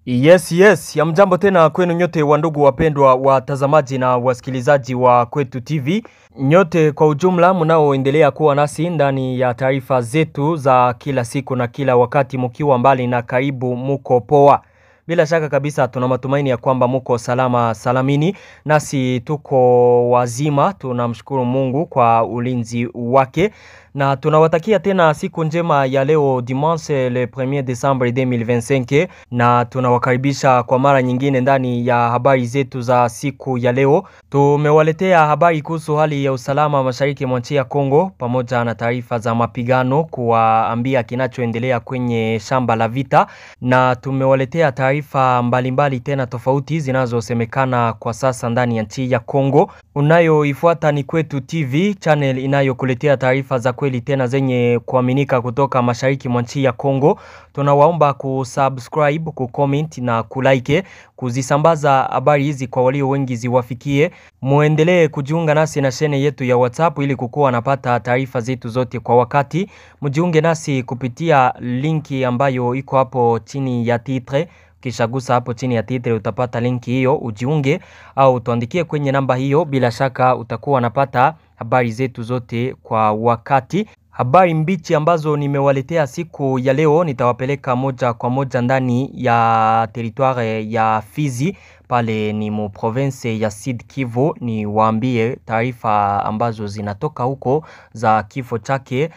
Yes, ya mjambo tena kwenu nyote wandugu wapendwa watazamaji na wasikilizaji wa Kwetu TV. Nyote kwa ujumla mnaoendelea kuwa nasi ndani ya taarifa zetu za kila siku na kila wakati mkiwa mbali na karibu muko poa. Bila shaka kabisa tuna matumaini ya kwamba muko salama salamini, nasi tuko wazima, tunamshukuru Mungu kwa ulinzi wake. Na tunawatakia tena siku njema ya leo dimanche le 1er Desembre 2025, na tunawakaribisha kwa mara nyingine ndani ya habari zetu za siku ya leo. Tumewaletea habari kuhusu hali ya usalama mashariki mwa nchi ya Kongo pamoja na taarifa za mapigano, kuwaambia kinachoendelea kwenye shamba la vita, na tumewaletea taarifa mbalimbali tena tofauti zinazosemekana kwa sasa ndani ya nchi ya Kongo. Unayoifuata ni Kwetu TV, channel inayokuletea taarifa za kweli tena zenye kuaminika kutoka mashariki mwa nchi ya Kongo. Tunawaomba kusubscribe, kucomment na kulike, kuzisambaza habari hizi kwa walio wengi ziwafikie. Muendelee kujiunga nasi na shene yetu ya WhatsApp ili kukuwa napata taarifa zetu zote kwa wakati. Mjiunge nasi kupitia linki ambayo iko hapo chini ya titre. Kisha gusa hapo chini ya titre utapata linki hiyo, ujiunge au tuandikie kwenye namba hiyo. Bila shaka utakuwa napata habari zetu zote kwa wakati. Habari mbichi ambazo nimewaletea siku ya leo nitawapeleka moja kwa moja ndani ya territoire ya Fizi, pale ni mu province ya Sud Kivu. Ni waambie taarifa ambazo zinatoka huko za kifo chake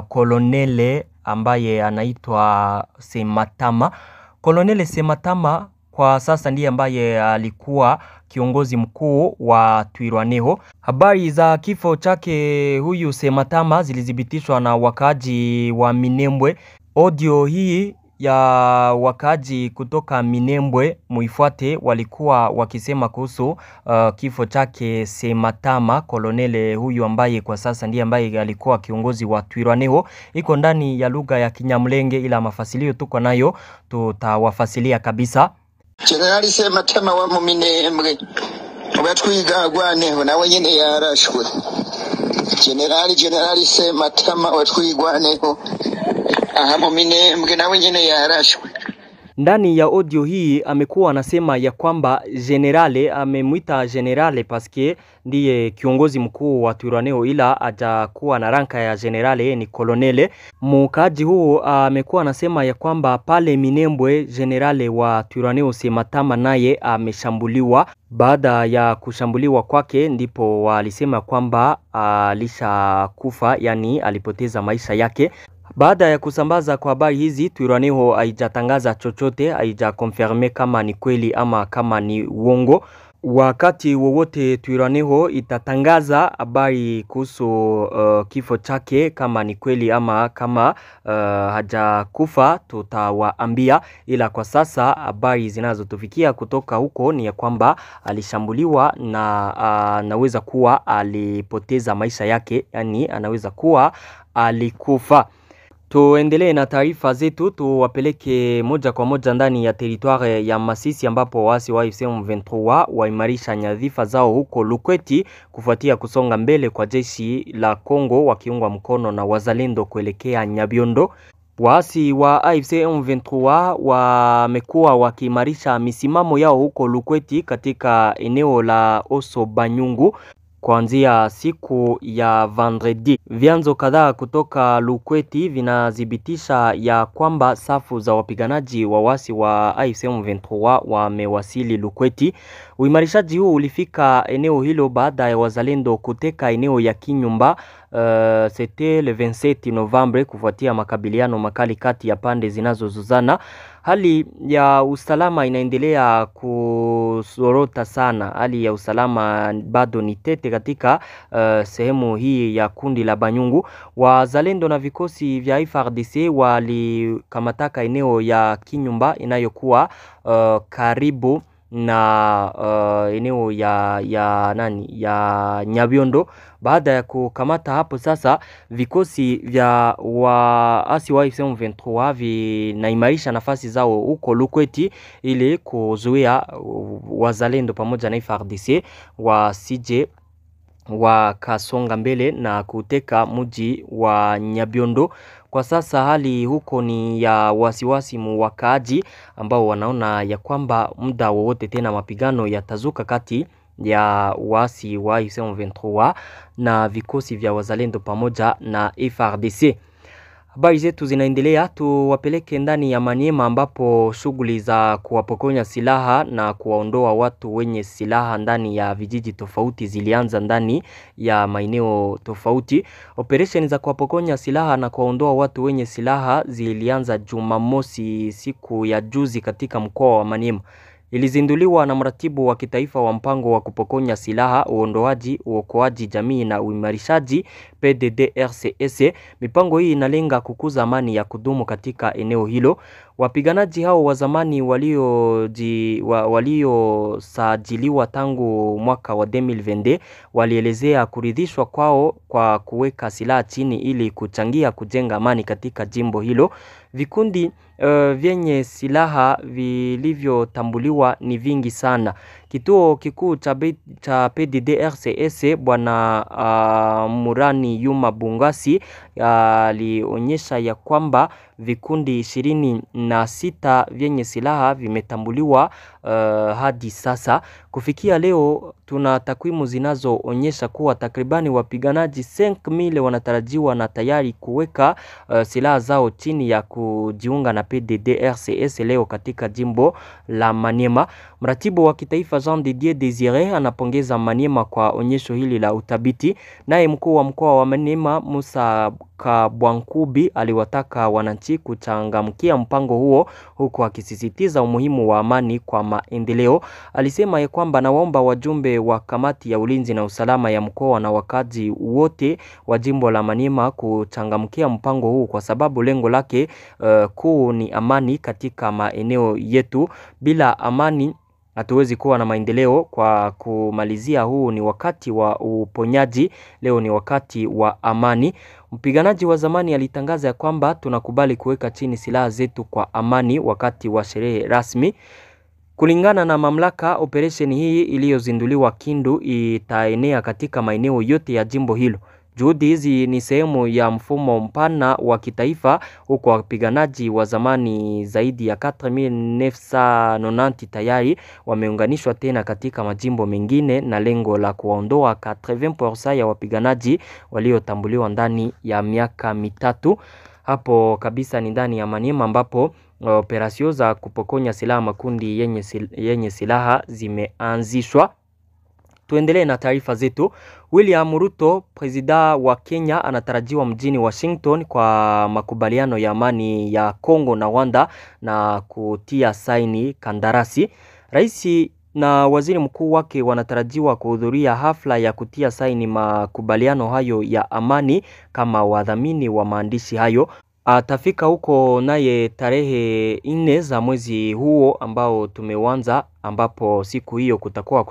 kolonele ambaye anaitwa Sematama. Kolonele Sematama kwa sasa ndiye ambaye alikuwa kiongozi mkuu wa Twirwaneho. Habari za kifo chake huyu Sematama zilithibitishwa na wakaji wa Minembwe. Audio hii ya wakaji kutoka Minembwe muifuate, walikuwa wakisema kuhusu kifo chake Sematama, kolonele huyu ambaye kwa sasa ndiye ambaye alikuwa kiongozi wa Twirwaneho. Iko ndani ya lugha ya Kinyamlenge, ila mafasilio tuko nayo tutawafasilia kabisa. Generali Sematama wa mu Minembwe ubatwiga gwaneho nawe nyene yarashwe. Generali Sematama watwigwaneho aha mu Minembwe nawe nyene yarashwe. Ndani ya audio hii amekuwa anasema ya kwamba generale, amemuita generale paske ndiye kiongozi mkuu wa Twirwaneho, ila hajakuwa na ranka ya generale, yeye ni kolonele. Mkaji huu amekuwa anasema ya kwamba pale Minembwe generale wa Twirwaneho Sematama naye ameshambuliwa. Baada ya kushambuliwa kwake ndipo walisema kwamba alishakufa, yani alipoteza maisha yake. Baada ya kusambaza kwa habari hizi, Twirwaneho haijatangaza chochote, haijakonfirme kama ni kweli ama kama ni uongo. Wakati wowote Twirwaneho itatangaza habari kuhusu kifo chake, kama ni kweli ama kama hajakufa, tutawaambia. Ila kwa sasa habari zinazotufikia kutoka huko ni ya kwamba alishambuliwa na anaweza kuwa alipoteza maisha yake, yani anaweza kuwa alikufa. Tuendelee na taarifa zetu, tuwapeleke moja kwa moja ndani ya territoire ya Masisi, ambapo waasi wa AFC M23 waimarisha nyadhifa zao huko Lukweti kufuatia kusonga mbele kwa jeshi la Kongo wakiungwa mkono na wazalendo kuelekea Nyabiondo. Waasi wa AFC M23 wamekuwa wakiimarisha misimamo yao huko Lukweti katika eneo la Oso Banyungu kuanzia siku ya vendredi. Vyanzo kadhaa kutoka Lukweti vinadhibitisha ya kwamba safu za wapiganaji wa wasi wa AFC M23 wamewasili Lukweti. Uimarishaji huu ulifika eneo hilo baada ya wazalendo kuteka eneo ya Kinyumba c'était le 27 Novembre kufuatia makabiliano makali kati ya pande zinazozuzana. Hali ya usalama inaendelea kusorota sana. Hali ya usalama bado ni tete katika sehemu hii ya kundi la Banyungu. Wazalendo na vikosi vya FARDC walikamataka eneo ya Kinyumba inayokuwa karibu na eneo ya Nyabiondo. Baada ya kukamata hapo sasa, vikosi vya waasi wa AFC M23 vinaimarisha nafasi zao huko Lukweti ili kuzuia wazalendo pamoja na FARDC wasije wakasonga mbele na kuteka mji wa Nyabiondo. Kwa sasa hali huko ni ya wasiwasi wakaaji ambao wanaona ya kwamba muda wowote tena mapigano yatazuka kati ya waasi wa M23 na vikosi vya wazalendo pamoja na FARDC. Habari zetu zinaendelea, tuwapeleke ndani ya Maniema ambapo shughuli za kuwapokonya silaha na kuwaondoa watu wenye silaha ndani ya vijiji tofauti zilianza ndani ya maeneo tofauti. Operation za kuwapokonya silaha na kuwaondoa watu wenye silaha zilianza Jumamosi siku ya juzi katika mkoa wa Maniema. Ilizinduliwa na mratibu wa kitaifa wa mpango wa kupokonya silaha, uondoaji, uokoaji jamii na uimarishaji PDDRCS. Mipango hii inalenga kukuza amani ya kudumu katika eneo hilo. Wapiganaji hao wa zamani waliosajiliwa tangu mwaka wa 2020 walielezea kuridhishwa kwao kwa kuweka silaha chini ili kuchangia kujenga amani katika jimbo hilo. Vikundi vyenye silaha vilivyotambuliwa ni vingi sana. Kituo kikuu cha PDDRCS Bwana Murani Yuma Bungasi alionyesha ya kwamba vikundi 26 vyenye silaha vimetambuliwa hadi sasa. Kufikia leo tuna takwimu zinazoonyesha kuwa takribani wapiganaji 5000 wanatarajiwa na tayari kuweka silaha zao chini ya kujiunga na PDDRCS leo katika jimbo la Maniema. Mratibu wa kitaifa Jean Didier Desire anapongeza Maniema kwa onyesho hili la uthabiti. Naye mkuu wa mkoa wa Maniema Musa Kabwankubi aliwataka wananchi kuchangamkia mpango huo huku akisisitiza umuhimu wa amani kwa maendeleo. Alisema ya kwamba nawaomba wajumbe wa kamati ya ulinzi na usalama ya mkoa na wakazi wote wa jimbo la Maniema kuchangamkia mpango huu kwa sababu lengo lake kuu ni amani katika maeneo yetu. Bila amani hatuwezi kuwa na maendeleo. Kwa kumalizia, huu ni wakati wa uponyaji, leo ni wakati wa amani. Mpiganaji wa zamani alitangaza ya kwamba tunakubali kuweka chini silaha zetu kwa amani wakati wa sherehe rasmi. Kulingana na mamlaka, operation hii iliyozinduliwa Kindu itaenea katika maeneo yote ya jimbo hilo. Juhudi hizi ni sehemu ya mfumo mpana wa kitaifa huku wapiganaji wa zamani zaidi ya 4990 tayari wameunganishwa tena katika majimbo mengine na lengo la kuwaondoa 80% ya wapiganaji waliotambuliwa ndani ya miaka mitatu. Hapo kabisa ni ndani ya Maniema ambapo operasyon za kupokonya silaha makundi yenye silaha zimeanzishwa. Tuendelee na taarifa zetu. William Ruto, presida wa Kenya, anatarajiwa mjini Washington kwa makubaliano ya amani ya Kongo na Rwanda na kutia saini kandarasi. Rais na waziri mkuu wake wanatarajiwa kuhudhuria hafla ya kutia saini makubaliano hayo ya amani kama wadhamini wa maandishi hayo. Atafika huko naye tarehe 4 za mwezi huo ambao tumeanza, ambapo siku hiyo kutakuwa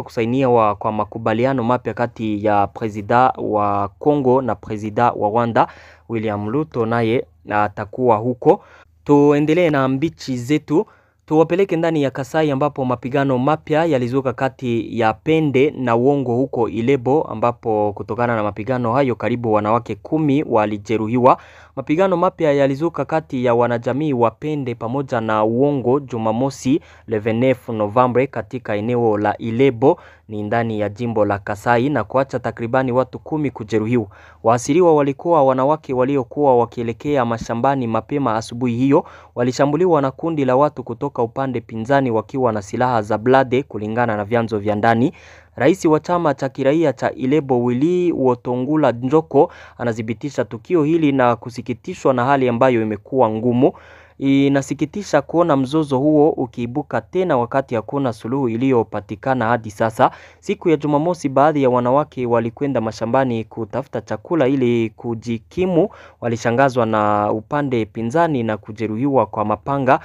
kusainiwa kwa makubaliano mapya kati ya presida wa Kongo na presida wa Rwanda. William Ruto naye atakuwa huko. Tuendelee na mbichi zetu. Tuwapeleke ndani ya Kasai ambapo mapigano mapya yalizuka kati ya Pende na Uongo huko Ilebo, ambapo kutokana na mapigano hayo karibu wanawake 10 walijeruhiwa. Mapigano mapya yalizuka kati ya wanajamii wa Pende pamoja na Uongo Jumamosi 19 Novemba katika eneo la Ilebo ni ndani ya jimbo la Kasai na kuacha takribani watu 10 kujeruhiwa. Waasiriwa walikuwa wanawake waliokuwa wakielekea mashambani mapema asubuhi hiyo. Walishambuliwa na kundi la watu kutoka upande pinzani wakiwa na silaha za blade, kulingana na vyanzo vya ndani. Rais wa chama cha kiraia cha Ilebo Willy Wotongula Njoko anadhibitisha tukio hili na kusikitishwa na hali ambayo imekuwa ngumu. Inasikitisha kuona mzozo huo ukiibuka tena wakati hakuna suluhu iliyopatikana hadi sasa. Siku ya Jumamosi baadhi ya wanawake walikwenda mashambani kutafuta chakula ili kujikimu. Walishangazwa na upande pinzani na kujeruhiwa kwa mapanga.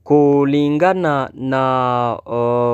Kulingana na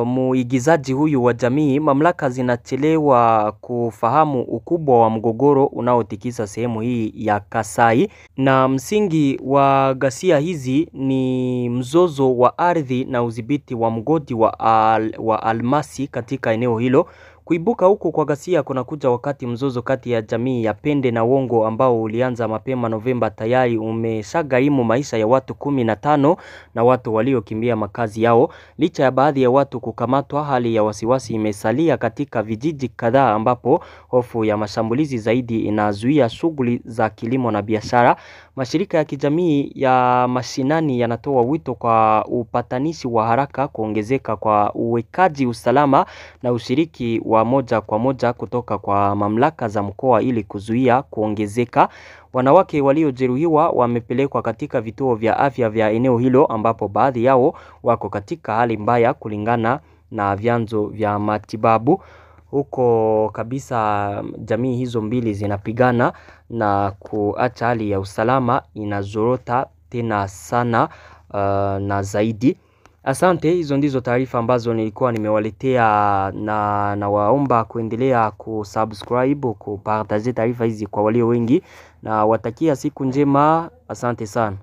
muigizaji huyu wa jamii, mamlaka zinachelewa kufahamu ukubwa wa mgogoro unaotikisa sehemu hii ya Kasai, na msingi wa ghasia hizi ni mzozo wa ardhi na udhibiti wa mgodi wa almasi katika eneo hilo. Kuibuka huko kwa ghasia kunakuja wakati mzozo kati ya jamii ya Pende na Wongo ambao ulianza mapema Novemba tayari umeshagharimu maisha ya watu 15 na watu waliokimbia makazi yao. Licha ya baadhi ya watu kukamatwa, hali ya wasiwasi imesalia katika vijiji kadhaa ambapo hofu ya mashambulizi zaidi inazuia shughuli za kilimo na biashara. Mashirika ya kijamii ya mashinani yanatoa wito kwa upatanishi wa haraka, kuongezeka kwa uwekaji usalama na ushiriki wa moja kwa moja kutoka kwa mamlaka za mkoa ili kuzuia kuongezeka. Wanawake waliojeruhiwa wamepelekwa katika vituo vya afya vya eneo hilo ambapo baadhi yao wako katika hali mbaya kulingana na vyanzo vya matibabu. Huko kabisa jamii hizo mbili zinapigana na kuacha hali ya usalama inazorota tena sana na zaidi. Asante, hizo ndizo taarifa ambazo nilikuwa nimewaletea, na nawaomba kuendelea kusubscribe, kupartager taarifa hizi kwa walio wengi, na watakia siku njema. Asante sana.